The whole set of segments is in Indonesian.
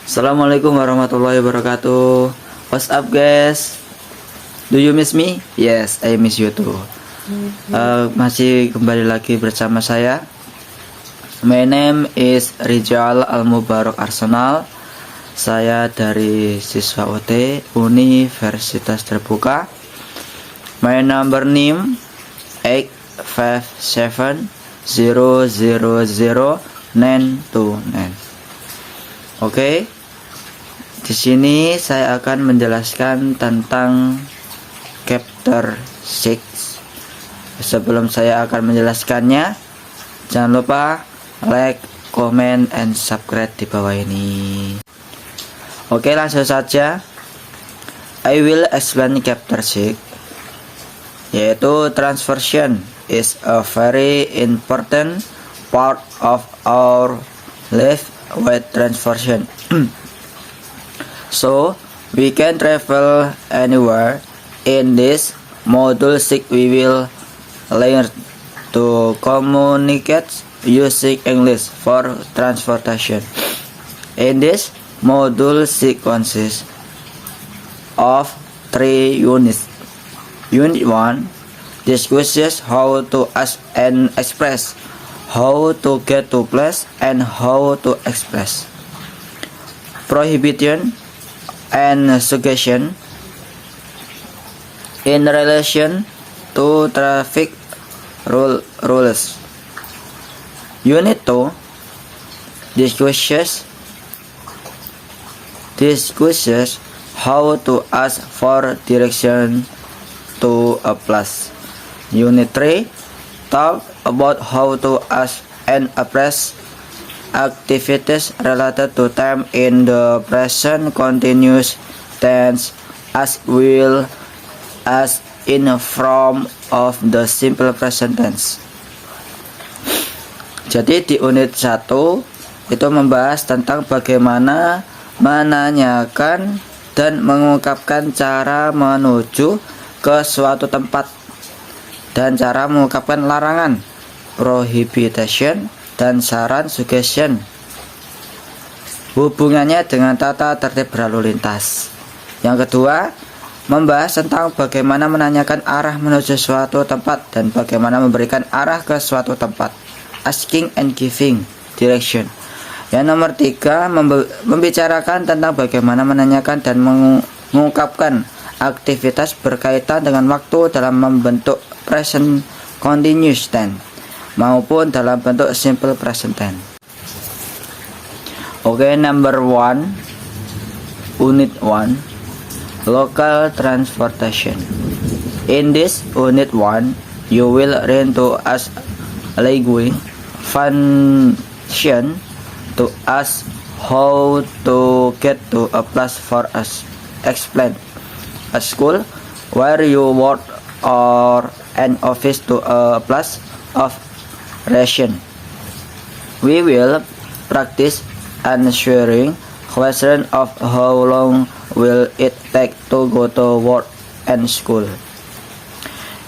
Assalamualaikum warahmatullahi wabarakatuh. What's up guys? Do you miss me? Yes, I miss you too. Masih kembali lagi bersama saya. My name is Rizal Al-Mubarak Arsenal. Saya dari siswa UT Universitas Terbuka. My number name 857000929. Oke. Di sini saya akan menjelaskan tentang chapter 6. Sebelum saya akan menjelaskannya, jangan lupa like, comment, and subscribe di bawah ini. Oke, langsung saja. I will explain chapter 6, yaitu transversion is a very important part of our life with transversion. So we can travel anywhere. In this module 6 we will learn to communicate using English for transportation. In this module 6 consists of 3 units. Unit 1 discusses how to ask and express, how to get to place, and how to express. Prohibition and suggestion in relation to traffic rules. Unit 2 discusses how to ask for direction to a place. Unit 3 talk about how to ask and express activities related to time in the present continuous tense as will as in form of the simple present tense. Jadi di unit 1 itu membahas tentang bagaimana menanyakan dan mengungkapkan cara menuju ke suatu tempat dan cara mengungkapkan larangan, prohibition, dan saran, suggestion. Hubungannya dengan tata tertib berlalu lintas. Yang kedua, membahas tentang bagaimana menanyakan arah menuju suatu tempat dan bagaimana memberikan arah ke suatu tempat, asking and giving direction. Yang nomor 3, membicarakan tentang bagaimana menanyakan dan mengungkapkan aktivitas berkaitan dengan waktu dalam membentuk present continuous tense maupun dalam bentuk simple present tense. Oke, number 1, unit 1, local transportation. In this unit 1, you will learn to ask language function to ask how to get to a place for us. Explain a school where you work or an office to a place of ration. We will practice answering question of how long will it take to go to work and school.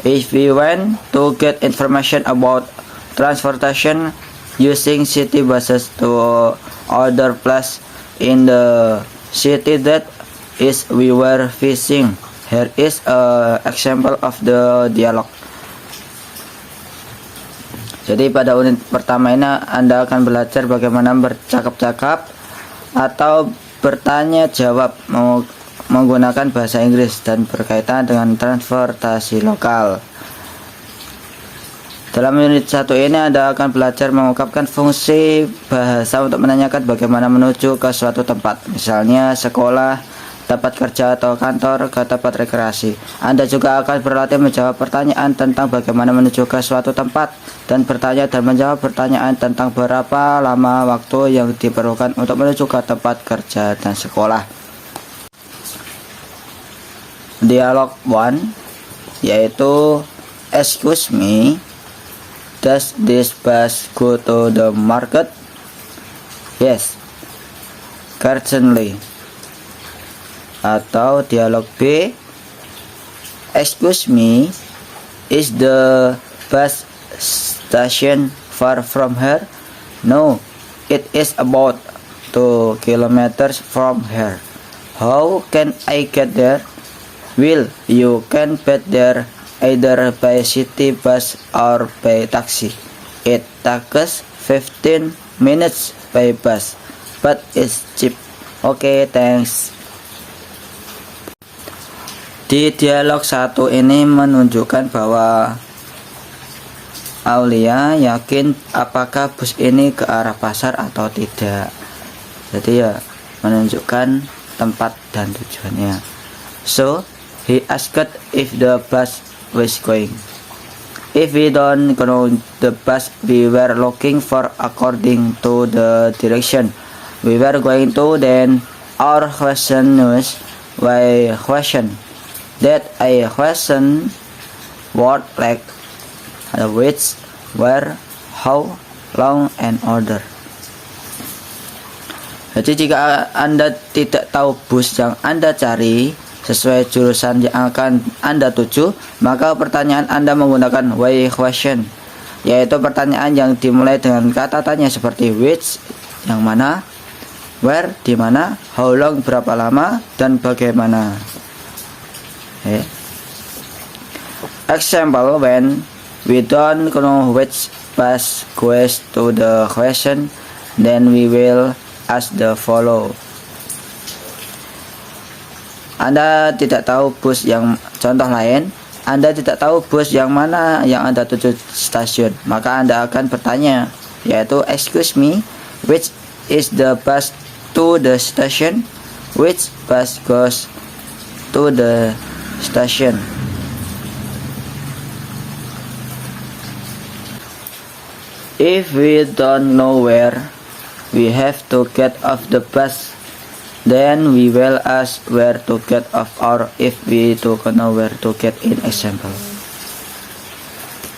If we want to get information about transportation using city buses to other place in the city that is we were visiting, here is an example of the dialogue. Jadi pada unit pertama ini Anda akan belajar bagaimana bercakap-cakap atau bertanya jawab menggunakan bahasa Inggris dan berkaitan dengan transportasi lokal. Dalam unit 1 ini Anda akan belajar mengungkapkan fungsi bahasa untuk menanyakan bagaimana menuju ke suatu tempat, misalnya sekolah, tempat kerja atau kantor, ke tempat rekreasi. Anda juga akan berlatih menjawab pertanyaan tentang bagaimana menuju ke suatu tempat dan bertanya dan menjawab pertanyaan tentang berapa lama waktu yang diperlukan untuk menuju ke tempat kerja dan sekolah. Dialog 1 yaitu excuse me, does this bus go to the market? Yes, certainly. Atau dialog B, excuse me, is the bus station far from here? No, it is about 2 kilometers from here. How can I get there? Well, you can get there either by city bus or by taxi. It takes 15 minutes by bus, but it's cheap. Okay, thanks. Di dialog 1 ini menunjukkan bahwa Aulia yakin apakah bus ini ke arah pasar atau tidak. Jadi ya menunjukkan tempat dan tujuannya. So, he asked if the bus was going. If we don't know the bus we were looking for according to the direction we were going to, then our question is why question. That I question what, like, which, where, how, long, and order. Jadi jika Anda tidak tahu bus yang Anda cari sesuai jurusan yang akan Anda tuju, maka pertanyaan Anda menggunakan why question, yaitu pertanyaan yang dimulai dengan kata tanya seperti which, yang mana, where, di mana, how long, berapa lama, dan bagaimana. Example, when we don't know which bus goes to the question, then we will ask the follow. Anda tidak tahu bus yang, contoh lain, Anda tidak tahu bus yang mana yang Anda tuju stasiun, maka Anda akan bertanya, yaitu excuse me, which is the bus to the station? Which bus goes to the station? If we don't know where we have to get off the bus, then we will ask where to get off, or if we don't know where to get in. Example.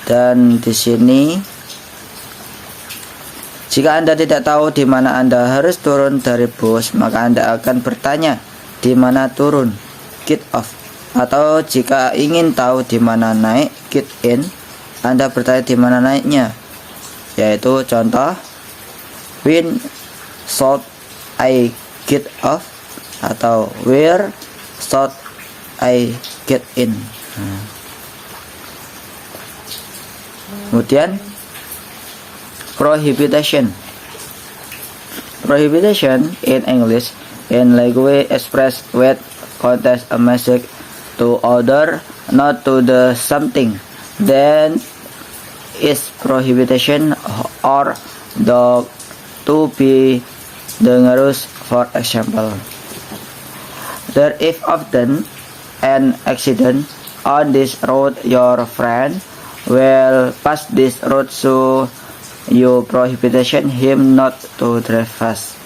Dan di sini, jika Anda tidak tahu di mana Anda harus turun dari bus, maka Anda akan bertanya di mana turun, get off. Atau jika ingin tahu di mana naik, get in, Anda bertanya di mana naiknya, yaitu contoh, when should I get off, atau where should I get in. Kemudian prohibition. Prohibition in English in language express with contains a message to order not to do something, then is prohibition, or the to be dangerous. For example, there is often an accident on this road. Your friend will pass this road, so you prohibition him not to drive fast.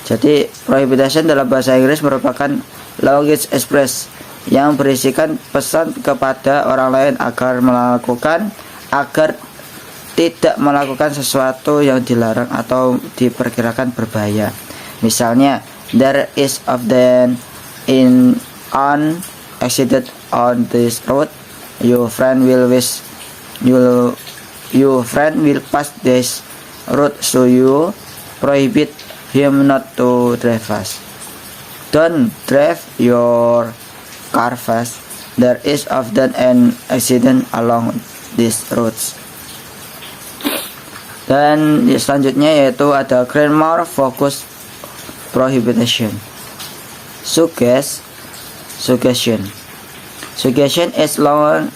Jadi prohibition dalam bahasa Inggris merupakan language express yang berisikan pesan kepada orang lain agar tidak melakukan sesuatu yang dilarang atau diperkirakan berbahaya. Misalnya, there is often an accident on this road. Your friend will pass this road, so you prohibit him not to drive fast. Don't drive your car fast. There is often an accident along these roads. Dan selanjutnya yaitu ada grammar focus prohibition. Suggestion is long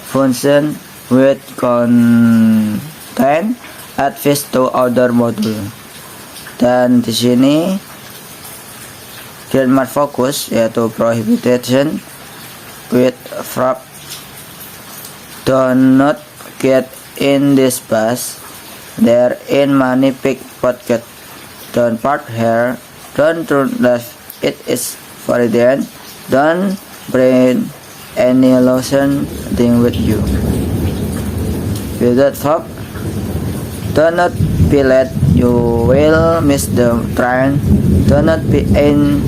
function with content advice to other module. Dan di sini grammar focus yaitu prohibition with verb do not get in this bus. There in many pickpocket. Don't park here. Don't turn left. It is forbidden. Don't bring any lotion thing with you. Without hope, do not be late. You will miss the train. Do not be in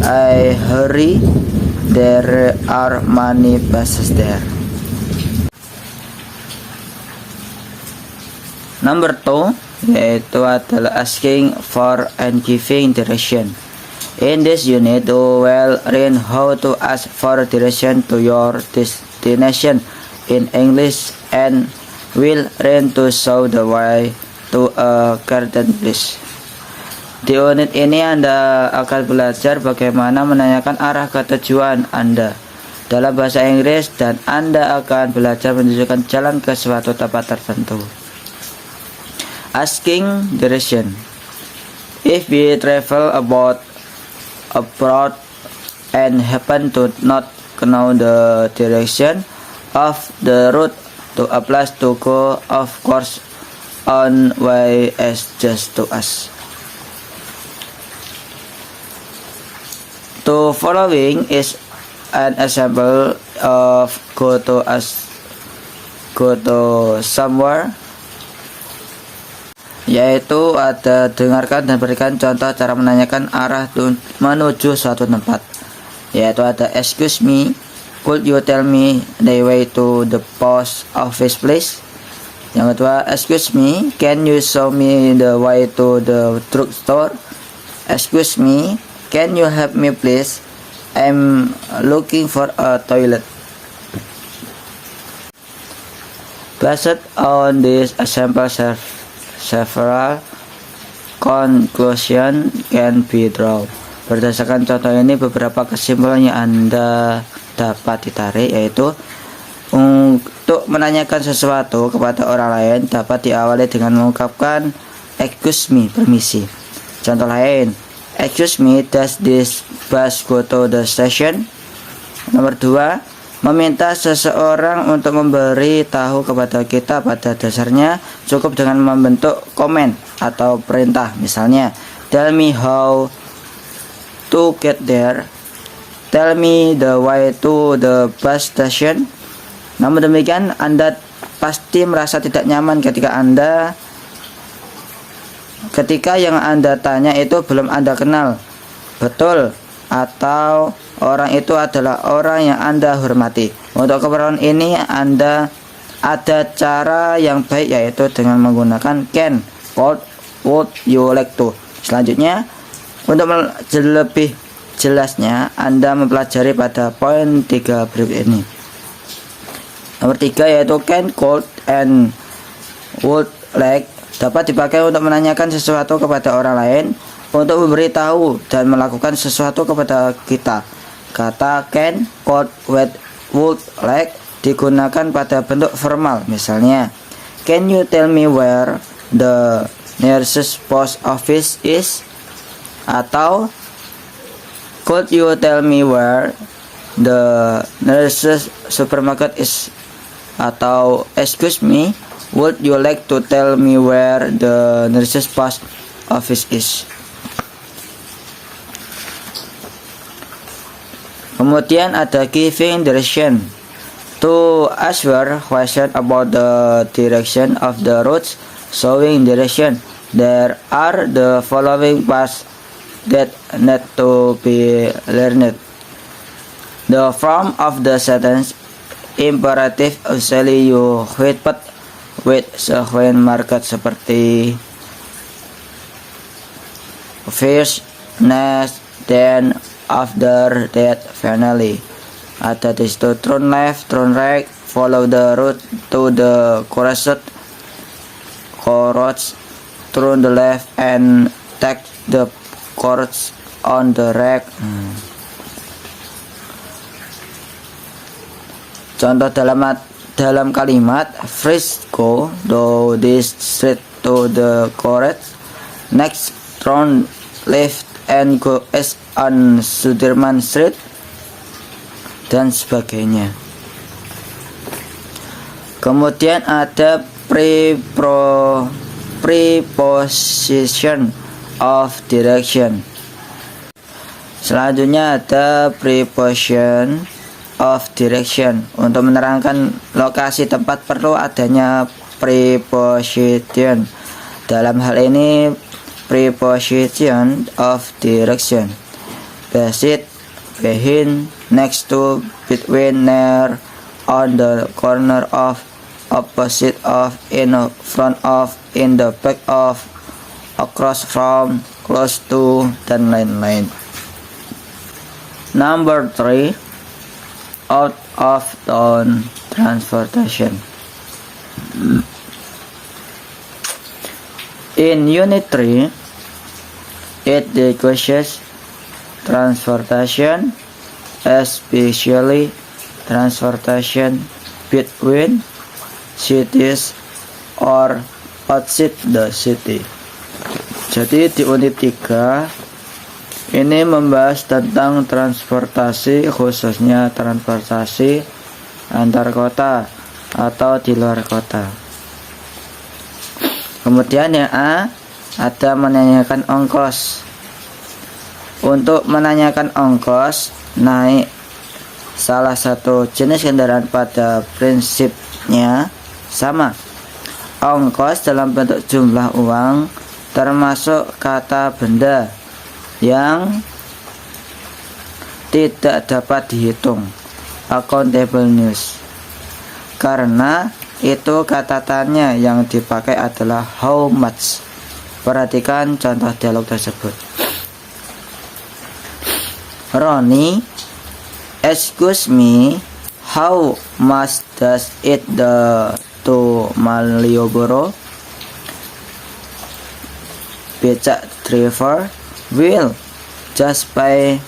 a hurry. There are many buses there. Number 2, yaitu adalah asking for and giving direction. In this unit, you will learn how to ask for direction to your destination in English and will learn to show the way to a certain place. Di unit ini Anda akan belajar bagaimana menanyakan arah ke tujuan Anda dalam bahasa Inggris, dan Anda akan belajar menunjukkan jalan ke suatu tempat tertentu. Asking direction. If we travel abroad and happen to not know the direction of the route to a place to go, of course, on way is just to us. The following is an example of go to somewhere, yaitu ada dengarkan dan berikan contoh cara menanyakan arah menuju suatu tempat, yaitu ada excuse me, could you tell me the way to the post office please. Yang kedua, excuse me, can you show me the way to the drugstore. Excuse me, can you help me please, I'm looking for a toilet. Based on this example, several conclusion can be drawn. Berdasarkan contoh ini, beberapa kesimpulan yang Anda dapat ditarik, yaitu untuk menanyakan sesuatu kepada orang lain dapat diawali dengan mengungkapkan excuse me, permisi. Contoh lain, excuse me, does this bus go to the station? Nomor 2, meminta seseorang untuk memberi tahu kepada kita pada dasarnya cukup dengan membentuk komen atau perintah. Misalnya, tell me how to get there, tell me the way to the bus station. Namun demikian, Anda pasti merasa tidak nyaman ketika yang Anda tanya itu belum Anda kenal betul, atau orang itu adalah orang yang Anda hormati. Untuk keperluan ini Anda ada cara yang baik, yaitu dengan menggunakan can, could, would you like to. Selanjutnya, untuk lebih jelasnya Anda mempelajari pada poin 3 berikut ini. Nomor 3, yaitu can, could, and would like dapat dipakai untuk menanyakan sesuatu kepada orang lain, untuk memberitahu dan melakukan sesuatu kepada kita. Kata can, could, would like digunakan pada bentuk formal. Misalnya, can you tell me where the nearest post office is? Atau could you tell me where the nearest supermarket is? Atau excuse me, would you like to tell me where the nearest post office is? Kemudian ada giving direction. To answer question about the direction of the routes, showing direction, there are the following parts that need to be learned. The form of the sentence imperative usually you repeat with sequence marked seperti first, next, then, after that, finally. Ada di situ turn left, turn right, follow the route to the correct route, turn the left and take the course on the right. Contoh dalam kalimat, first go to this street to the correct, next turn left and go east on Sudirman Street, dan sebagainya. Kemudian ada preposition of direction. Selanjutnya ada preposition of direction. Untuk menerangkan lokasi tempat perlu adanya preposition. Dalam hal ini, preposition of direction based, behind, next to, between, near, on the corner of, opposite of, in front of, in the back of, across from, close to, dan lain-lain. Number 3, out of town transportation. In Unit 3, it discusses transportation, especially transportation between cities or outside the city. Jadi di unit 3 ini membahas tentang transportasi, khususnya transportasi antar kota atau di luar kota. Kemudian yang A, ada menanyakan ongkos. Untuk menanyakan ongkos naik salah satu jenis kendaraan pada prinsipnya sama. Ongkos dalam bentuk jumlah uang termasuk kata benda yang tidak dapat dihitung, accountable news, karena itu kata-katanya yang dipakai adalah how much. Perhatikan contoh dialog tersebut. Ronnie, excuse me, how much does it to Malioboro? Becak driver, will just pay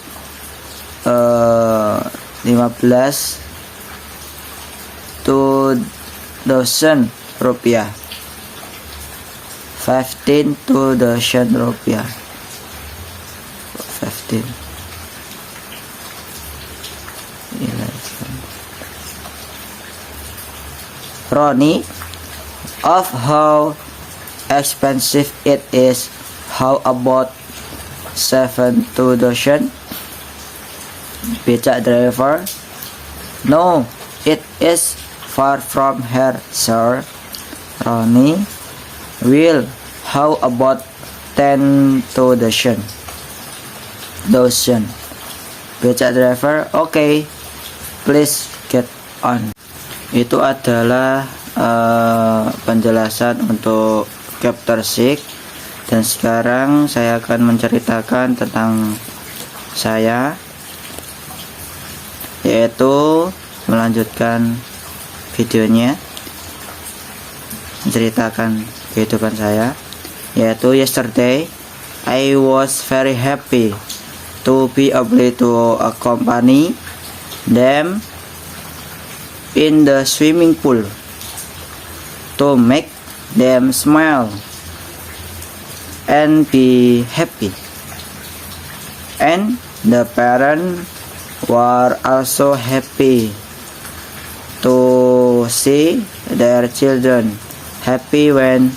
15.000 rupiah, 15.000 rupiah, 15. Ronnie, of how expensive it is, how about 7,000? Becak driver, no, it is far from here, sir. Ronnie, will, how about 10,000? Becak driver, okay, please get on. Itu adalah penjelasan untuk chapter 6, dan sekarang saya akan menceritakan tentang saya, yaitu melanjutkan videonya, menceritakan kehidupan saya, yaitu yesterday I was very happy to be able to accompany them in the swimming pool to make them smile and be happy, and the parents were also happy to see their children happy when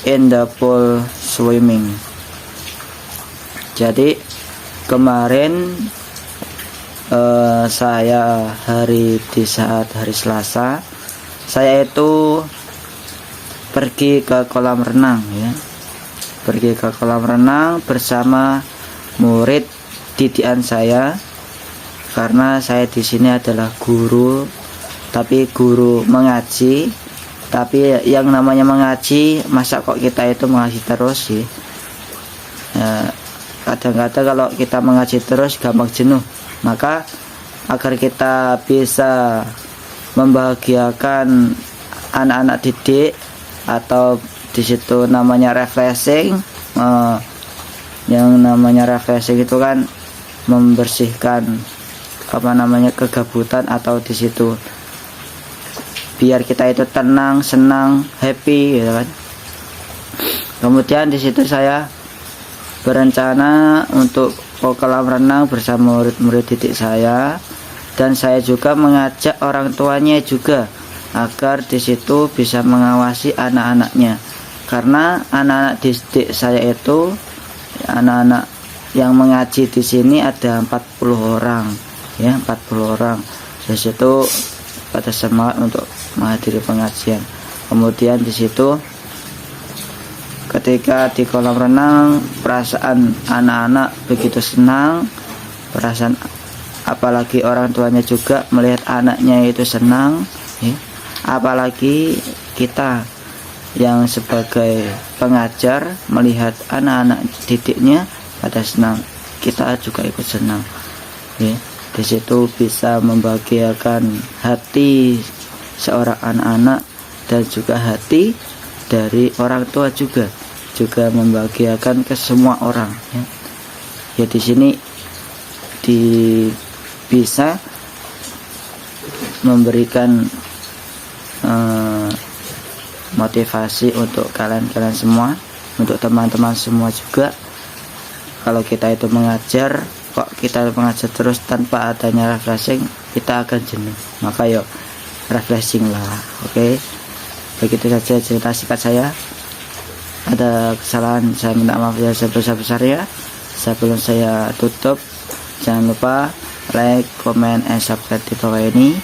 in the pool swimming. Jadi kemarin saya di saat hari Selasa, saya itu pergi ke kolam renang, ya, pergi ke kolam renang bersama murid didikan saya, karena saya di sini adalah guru, tapi guru mengaji. Tapi yang namanya mengaji, masa kok kita itu mengaji terus sih? Kadang-kadang kalau kita mengaji terus gampang jenuh. Maka agar kita bisa membahagiakan anak-anak didik, atau di situ namanya refreshing, yang namanya refreshing itu kan membersihkan kegabutan, atau di situ biar kita itu tenang, senang, happy, gitu kan. Kemudian di situ saya berencana untuk ke kolam renang bersama murid-murid didik saya, dan saya juga mengajak orang tuanya juga agar di situ bisa mengawasi anak-anaknya, karena anak-anak didik saya itu, anak-anak yang mengaji di sini ada 40 orang, ya, 40 orang. Di situ pada semangat untuk menghadiri pengajian. Kemudian di situ ketika di kolam renang, perasaan anak-anak begitu senang, perasaan apalagi orang tuanya juga melihat anaknya itu senang, ya. Apalagi kita yang sebagai pengajar melihat anak-anak didiknya pada senang, kita juga ikut senang ya. Di situ bisa membahagiakan hati seorang anak-anak dan juga hati dari orang tua, juga membahagiakan ke semua orang ya. Ya di sini bisa memberikan motivasi untuk kalian semua, untuk teman-teman semua juga. Kalau kita itu mengajar, kok kita mengajar terus tanpa adanya refreshing, kita akan jenuh. Maka yuk refreshing lah. Oke, begitu saja cerita singkat saya. Ada kesalahan saya minta maaf ya sebesar-besarnya. Sebelum saya tutup, jangan lupa like, comment, and subscribe di bawah ini.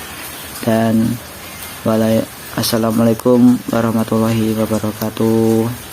Dan assalamualaikum warahmatullahi wabarakatuh.